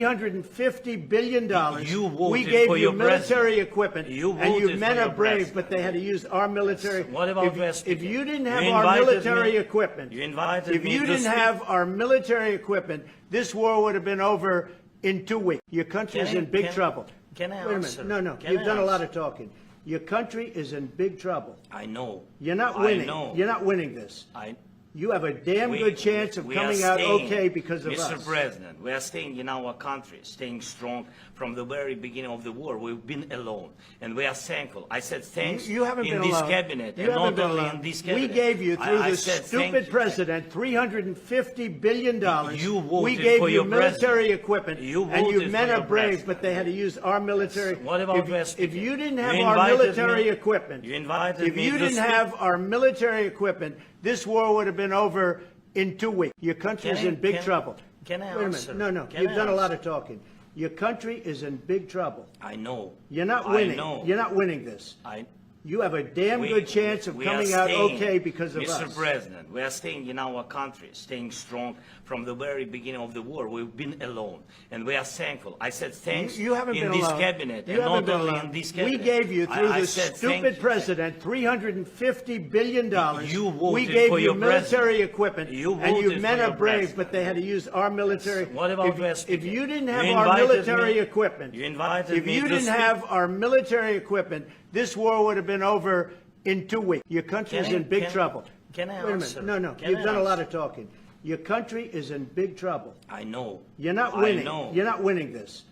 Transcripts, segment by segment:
$350 billion. You voted we gave for you your military president. equipment, You and you voted men for are your brave, president. but they had to use our military. What about West? If you didn't have You our invited military me. equipment, You invited if me you to didn't speak. have our military equipment, this war would have been over in 2 weeks. Your country is in big trouble. Can I Wait a answer? minute. No. Can You've I done a lot answer? of talking. Your country is in big trouble. I know. You're not I winning. know. You're not winning this. You have a damn We- good chance of we coming are out staying, okay because of Mr. us. President, we are staying in our country, staying strong from the very beginning of the war. We've been alone, and we are thankful. I said thanks You haven't in been this alone. cabinet, You and haven't not been only alone. in this We cabinet. gave you, through I this said thank stupid you. president, $350 billion. You voted we gave for you your military president. equipment, You and you voted men for are your brave, president. but they had to use our military. What about West? If you didn't have You our invited military me. equipment, You invited if me you to didn't speak. have our military equipment, this war would have been over in 2 weeks. Your country is in big trouble. Can I Wait a answer? minute. No. Can You've I done a lot answer? of talking. Your country is in big trouble. I know. You're not I winning. know. You're not winning this. You have a damn good chance of we are coming out staying, okay because of Mr. us. President, we are staying in our country, staying strong from the very beginning of the war. We've been alone, and we are thankful. I said thanks You haven't in been this alone. cabinet, You and haven't not been only alone. in this cabinet. We gave you, through I this said stupid thank you. president, $350 billion. You voted we gave for you your military equipment, You and you voted men for are your brave, president. but they had to use our military. What about West? If you didn't have You our invited military me. equipment, You invited if me you to didn't speak. have our military equipment, this war would have been over in 2 weeks. Your country is in big trouble. Can I Wait a answer? minute. No. Can You've I done a lot answer? of talking. Your country is in big trouble. I know. You're not I winning. know. You're not winning this.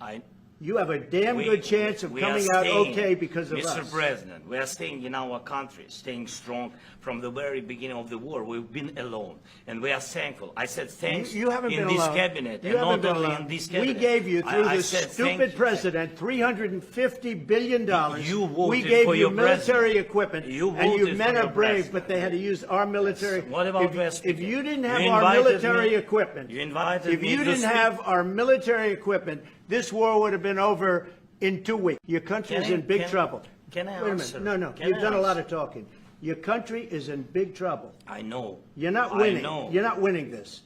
You have a damn We- good chance of we are coming out staying, okay because of Mr. us. President, we are staying in our country, staying strong from the very beginning of the war. We've been alone, and we are thankful. I said thanks You haven't in been this alone. cabinet, You and haven't not been only alone. in this We cabinet. gave you, through I this said thank stupid you. president, $350 billion. You we voted gave for you your military equipment, You and you voted men for are your brave, president. but they had to use our military. What about West? If you didn't have You our invited military me. equipment, You invited if me you to didn't speak. have our military equipment, this war would have been over in 2 weeks. Your country is in big trouble. Can I Wait a answer? minute. No. Can You've I done a lot answer? of talking. Your country is in big trouble. I know. You're not I winning. know. You're not winning this.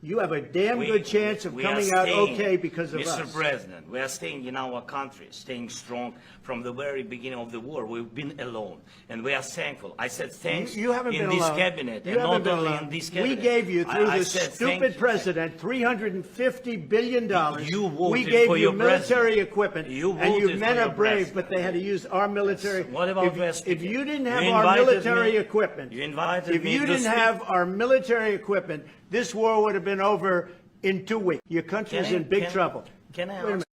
You have a damn We- good chance of we are coming out staying, okay because of Mr. us. President, we are staying in our country, staying strong from the very beginning of the war. We've been alone, and we are thankful. I said thanks You haven't in been this alone. cabinet, You and haven't not been only alone. in this We cabinet. gave you, through I this said thank stupid you. president, $350 billion. You we voted gave for you your military equipment, You and you voted men for are your brave, president. but they had to use our military. What about West? If you didn't have You our invited military me. equipment, You invited if me you to didn't speak. have our military equipment, this war would have been over in 2 weeks. Your country is in big trouble. Can I Wait a answer?